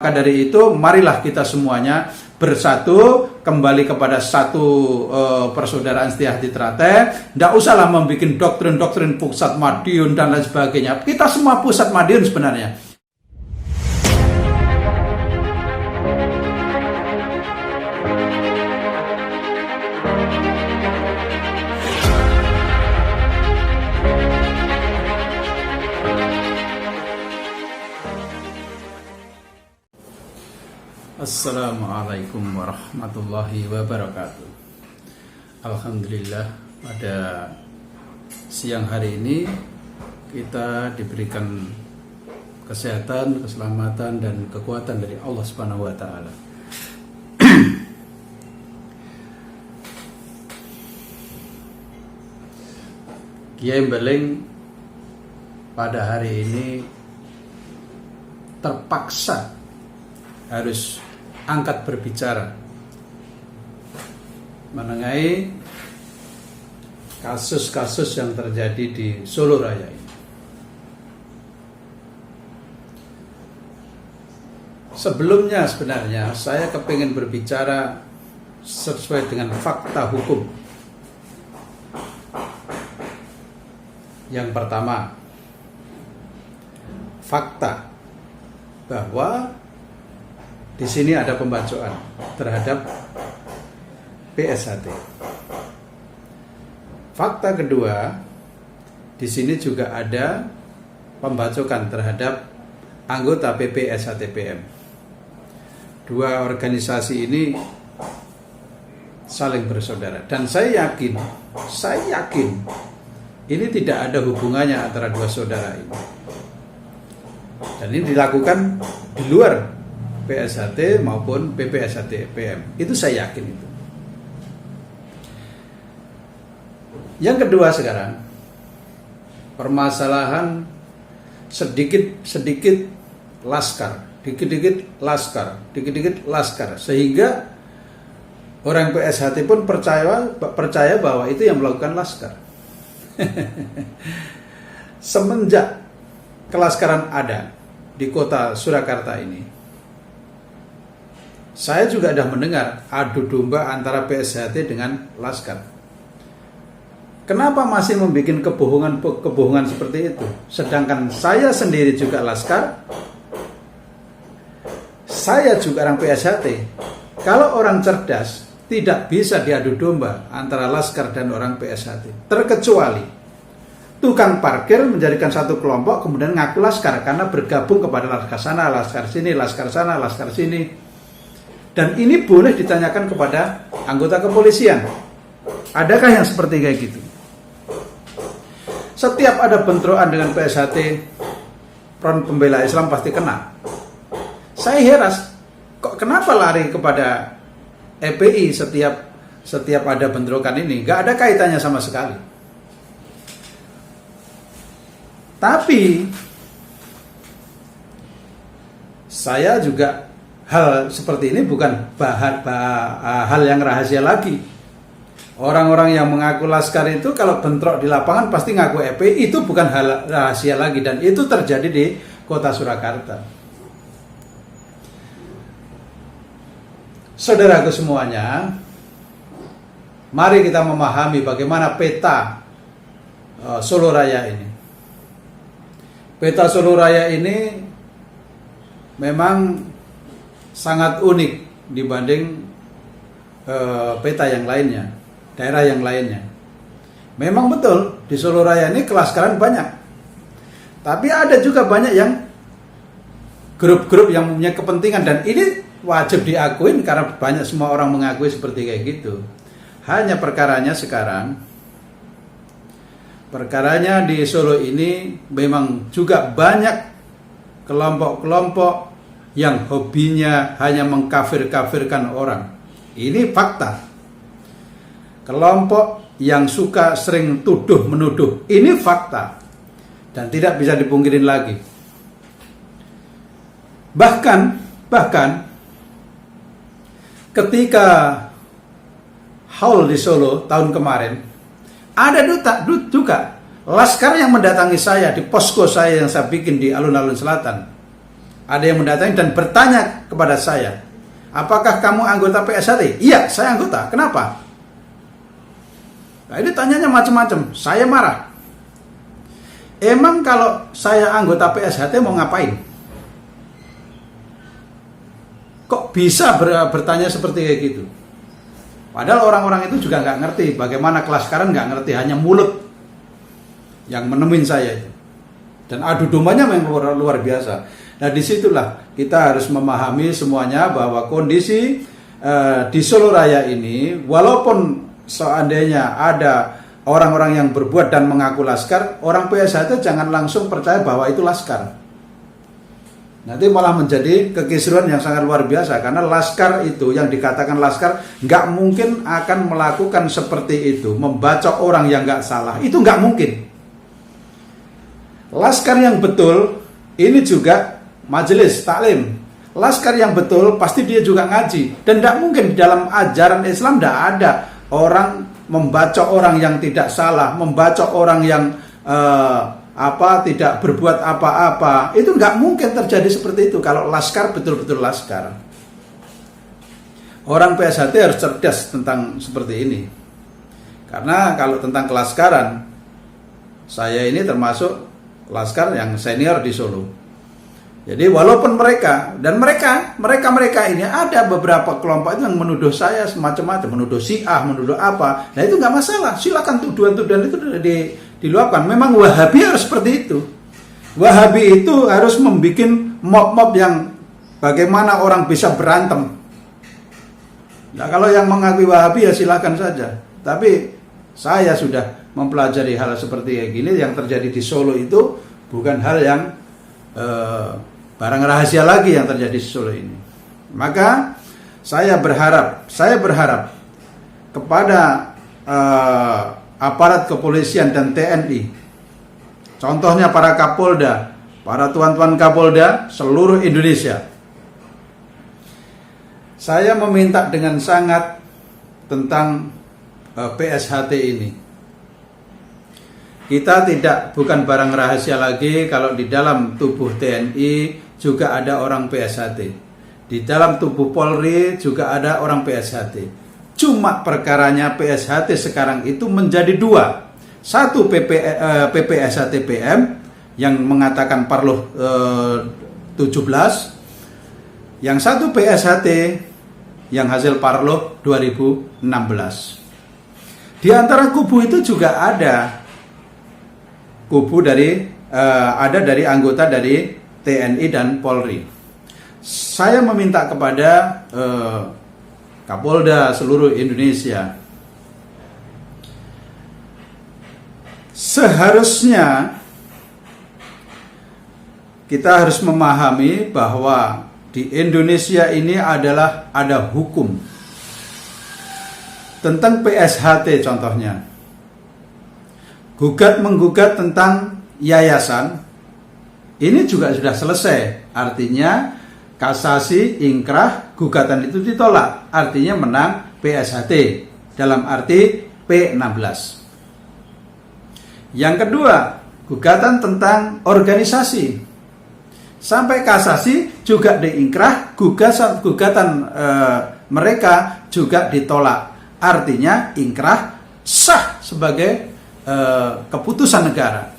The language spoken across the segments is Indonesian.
Maka dari itu marilah kita semuanya bersatu kembali kepada satu persaudaraan Setia-Hati Teratai. Tidak usahlah membuat doktrin-doktrin pusat Madiun dan lain sebagainya. Kita semua pusat Madiun sebenarnya. Assalamualaikum warahmatullahi wabarakatuh. Alhamdulillah, pada siang hari ini kita diberikan kesehatan, keselamatan, dan kekuatan dari Allah Subhanahu wa Ta'ala. Kiai Mbeling pada hari ini terpaksa harus angkat berbicara mengenai kasus-kasus yang terjadi di Solo Raya ini. Sebelumnya sebenarnya saya kepingin berbicara sesuai dengan fakta hukum. Yang pertama, fakta bahwa di sini ada pembacokan terhadap PSHT. Fakta kedua, di sini juga ada pembacokan terhadap anggota PPSHTPM. Dua organisasi ini saling bersaudara, dan saya yakin ini tidak ada hubungannya antara dua saudara ini. Dan ini dilakukan di luar PSHT maupun PPSHTPM. Itu saya yakin itu. Yang kedua sekarang, permasalahan sedikit-sedikit laskar, dikit-dikit laskar, sehingga orang PSHT pun percaya bahwa itu yang melakukan laskar. Semenjak kelaskaran ada di kota Surakarta ini, saya juga sudah mendengar adu domba antara PSHT dengan laskar. Kenapa masih membuat kebohongan seperti itu? Sedangkan saya sendiri juga laskar, saya juga orang PSHT. Kalau orang cerdas tidak bisa diadu domba antara laskar dan orang PSHT, terkecuali tukang parkir menjadikan satu kelompok kemudian ngaku laskar karena bergabung kepada laskar sana, laskar sini, laskar sana, laskar sini. Dan ini boleh ditanyakan kepada anggota kepolisian. Adakah yang seperti kayak gitu? Setiap ada bentrokan dengan PSHT, Front Pembela Islam pasti kena. Saya heran, kok kenapa lari kepada FPI setiap ada bentrokan ini? Gak ada kaitannya sama sekali. Tapi saya juga hal seperti ini bukan hal yang rahasia lagi. Orang-orang yang mengaku laskar itu kalau bentrok di lapangan pasti ngaku FPI, itu bukan hal rahasia lagi, dan itu terjadi di kota Surakarta. Saudaraku semuanya, mari kita memahami bagaimana peta Solo Raya ini. Peta Solo Raya ini memang sangat unik dibanding peta yang lainnya, daerah yang lainnya. Memang betul di Solo Raya ini kelaskaran banyak, tapi ada juga banyak yang grup-grup yang punya kepentingan, dan ini wajib diakuin karena banyak semua orang mengakui seperti kayak gitu. Hanya perkaranya sekarang, perkaranya di Solo ini memang juga banyak kelompok-kelompok yang hobinya hanya mengkafir-kafirkan orang. Ini fakta. Kelompok yang suka sering tuduh-menuduh. Ini fakta. Dan tidak bisa dipungkirin lagi. Bahkan ketika haul di Solo tahun kemarin, ada juga laskar yang mendatangi saya di posko saya yang saya bikin di alun-alun selatan. ada yang mendatangi dan bertanya kepada saya, apakah kamu anggota PSHT? Iya, saya anggota. Kenapa? Nah, ini tanyanya macam-macam. Saya marah. Emang kalau saya anggota PSHT mau ngapain? Kok bisa bertanya seperti kayak gitu? Padahal orang-orang itu juga nggak ngerti bagaimana kelaskaran, nggak ngerti, hanya mulut yang menemuin saya itu. Dan adu dombanya memang luar biasa. Nah, disitulah kita harus memahami semuanya bahwa kondisi di Solo Raya ini, walaupun seandainya ada orang-orang yang berbuat dan mengaku laskar, orang PSHT jangan langsung percaya bahwa itu laskar. Nanti malah menjadi kekisruhan yang sangat luar biasa, karena laskar itu, yang dikatakan laskar, nggak mungkin akan melakukan seperti itu, membacok orang yang nggak salah, itu nggak mungkin. Laskar yang betul, ini juga majelis taklim. Laskar yang betul pasti dia juga ngaji, dan tidak mungkin di dalam ajaran Islam tidak ada orang membacok orang yang tidak salah, membacok orang yang tidak berbuat apa-apa. Itu nggak mungkin terjadi seperti itu kalau laskar betul-betul laskar. Orang PSHT harus cerdas tentang seperti ini. Karena kalau tentang kelaskaran, saya ini termasuk laskar yang senior di Solo. Jadi walaupun mereka ini ada beberapa kelompok itu yang menuduh saya semacam-macam, menuduh Syiah, menuduh apa. Nah, itu nggak masalah. Silakan tuduhan-tuduhan itu diluapkan. Memang Wahabi harus seperti itu. Wahabi itu harus membuat mob-mob yang bagaimana orang bisa berantem. Nah, kalau yang mengakui Wahabi ya silakan saja. Tapi saya sudah mempelajari hal seperti kayak gini yang terjadi di Solo itu bukan hal yang barang rahasia lagi yang terjadi di Solo ini. Maka saya berharap kepada aparat kepolisian dan TNI, contohnya para Kapolda, para tuan-tuan Kapolda seluruh Indonesia, saya meminta dengan sangat tentang PSHT ini. Kita bukan barang rahasia lagi kalau di dalam tubuh TNI juga ada orang PSHT. Di dalam tubuh Polri juga ada orang PSHT. Cuma perkaranya PSHT sekarang itu menjadi dua. Satu PPSHT PM yang mengatakan Parloh 17. Yang satu PSHT yang hasil Parloh 2016. Di antara kubu itu juga ada kubu dari anggota dari TNI dan Polri. Saya meminta kepada Kapolda seluruh Indonesia, seharusnya kita harus memahami bahwa di Indonesia ini ada hukum tentang PSHT contohnya. Gugat-menggugat tentang yayasan ini juga sudah selesai. Artinya kasasi, ingkrah, gugatan itu ditolak. Artinya menang PSHT dalam arti P16. Yang kedua, gugatan tentang organisasi. Sampai kasasi juga diingkrah, gugatan mereka juga ditolak. Artinya ingkrah sah sebagai keputusan negara.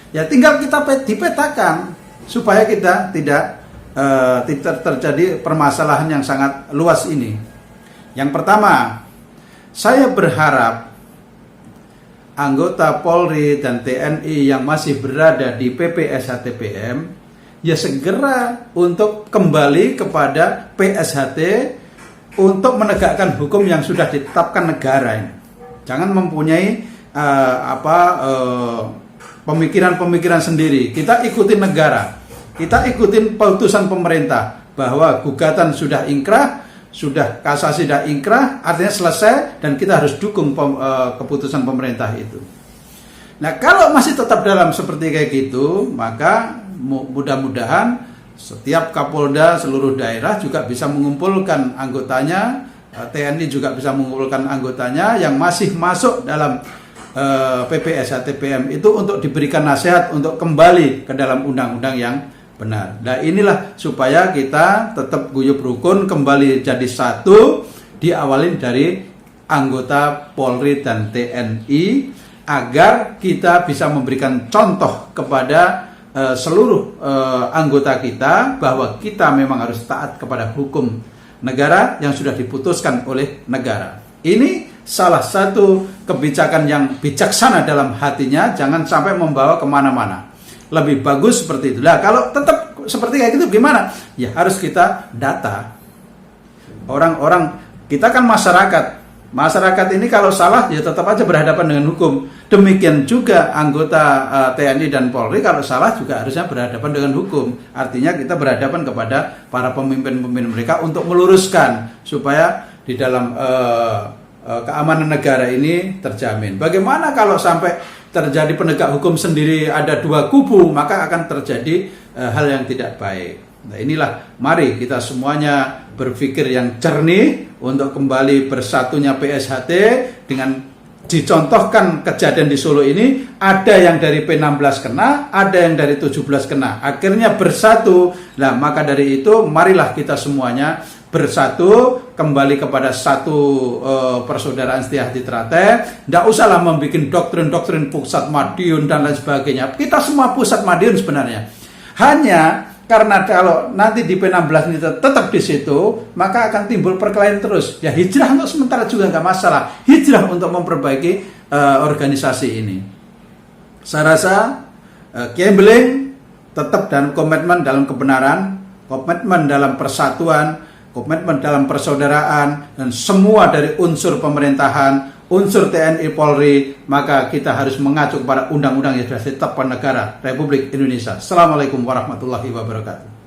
Ya tinggal kita dipetakan supaya kita tidak terjadi permasalahan yang sangat luas ini. Yang pertama, saya berharap anggota Polri dan TNI yang masih berada di PPSHT-PM ya segera untuk kembali kepada PSHT untuk menegakkan hukum yang sudah ditetapkan negara ini. Jangan mempunyai pemikiran-pemikiran sendiri. Kita ikutin negara, kita ikutin putusan pemerintah bahwa gugatan sudah ingkrah, sudah kasasi sudah ingkrah, artinya selesai dan kita harus dukung keputusan pemerintah itu. Nah, kalau masih tetap dalam seperti kayak gitu, maka mudah-mudahan setiap Kapolda seluruh daerah juga bisa mengumpulkan anggotanya, TNI juga bisa mengumpulkan anggotanya yang masih masuk dalam PPSHT-PM itu untuk diberikan nasihat untuk kembali ke dalam undang-undang yang benar. Nah inilah supaya kita tetap guyub rukun, kembali jadi satu, diawalin dari anggota Polri dan TNI, agar kita bisa memberikan contoh kepada seluruh anggota kita bahwa kita memang harus taat kepada hukum negara yang sudah diputuskan oleh negara. Ini salah satu kebijakan yang bijaksana dalam hatinya, jangan sampai membawa kemana-mana. Lebih bagus seperti itu. Nah, kalau tetap seperti kayak gitu gimana? Ya harus kita data. Orang-orang, kita kan masyarakat. Masyarakat ini kalau salah ya tetap aja berhadapan dengan hukum. Demikian juga anggota TNI dan Polri kalau salah juga harusnya berhadapan dengan hukum. Artinya kita berhadapan kepada para pemimpin-pemimpin mereka untuk meluruskan supaya di dalam keamanan negara ini terjamin. Bagaimana kalau sampai terjadi penegak hukum sendiri ada dua kubu, maka akan terjadi hal yang tidak baik. Nah inilah, mari kita semuanya berpikir yang jernih untuk kembali bersatunya PSHT dengan dicontohkan kejadian di Solo ini, ada yang dari P16 kena, ada yang dari 17 kena, akhirnya bersatu. Nah maka dari itu marilah kita semuanya bersatu, kembali kepada satu persaudaraan setia hati teratai. Tidak usahlah membuat doktrin-doktrin pusat Madiun dan lain sebagainya. Kita semua pusat Madiun sebenarnya. Hanya karena kalau nanti di P16 ini tetap di situ, maka akan timbul perkelahian terus. Ya hijrah untuk sementara juga nggak masalah. Hijrah untuk memperbaiki organisasi ini. Saya rasa Kiai Beling tetap dan komitmen dalam kebenaran, komitmen dalam persatuan, komitmen dalam persaudaraan, dan semua dari unsur pemerintahan, unsur TNI Polri, maka kita harus mengacu kepada undang-undang yang sudah ditetapkan negara Republik Indonesia. Assalamualaikum warahmatullahi wabarakatuh.